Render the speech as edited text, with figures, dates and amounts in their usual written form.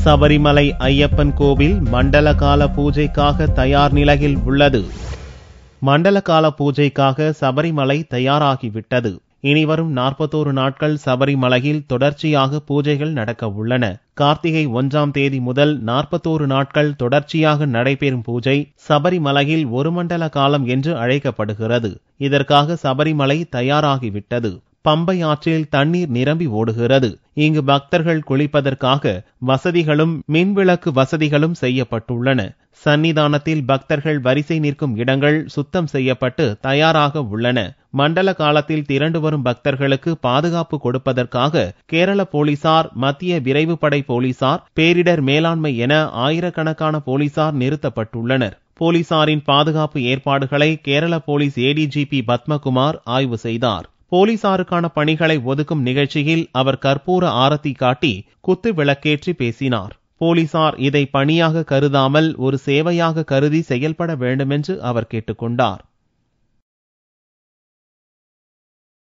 சபரிமலை ஐயப்பன் கோவில் மண்டல கால பூஜைக்காக தயார் நிலையில் உள்ளது. மண்டல கால பூஜைக்காக சபரிமலை தயாராகிவிட்டது. இனிவரும் 41 நாட்கள் சபரிமலையில் தொடர்ச்சியாக பூஜைகள் நடக்க உள்ளன. கார்த்திகை 1ஆம் தேதி முதல் 41 நாட்கள் தொடர்ச்சியாக நடைபெறும் பூஜை சபரிமலையில் ஒரு மண்டல காலம் என்று அழைக்கப்படுகிறது. இதற்காக சபரிமலை தயாராகிவிட்டது. பம்பை ஆற்றில் தண்ணீர் நிரம்பி ஓடுகிறது. இங்கு பக்தர்கள் குளிப்பதற்காக வசதிகளும் மின்விளக்கு வசதிகளும் செய்யப்பட்டுள்ளன. சன்னிதானத்தில் பக்தர்கள் வரிசை நிற்கும் இடங்கள் சுத்தம் செய்யப்பட்டு தயாராக உள்ளன. மண்டல காலத்தில் திரண்டு வரும் பக்தர்களுக்கு பாதுகாப்பு கொடுப்பதற்காக கேரள போலீசார், மத்திய விரைவு படை போலீசார், பேரிடர் மேலாண்மை என ஆயிரக்கணக்கான போலீசார் நிறுத்தப்பட்டுள்ளனர். போலீசாரின் பாதுகாப்பு ஏற்பாடுகளை கேரள போலீஸ் ஏடிஜிபி பத்மகுமார் ஆய்வு செய்தார். போலீசாருக்கான பணிகளை ஒதுக்கும் நிகழ்ச்சியில் அவர் கற்பூர ஆரத்தி காட்டி குத்து விளக்கேற்றி பேசினார். போலீசார் இதை பணியாக கருதாமல் ஒரு சேவையாக கருதி செயல்பட வேண்டுமென்று அவர் கேட்டுக்கொண்டார்.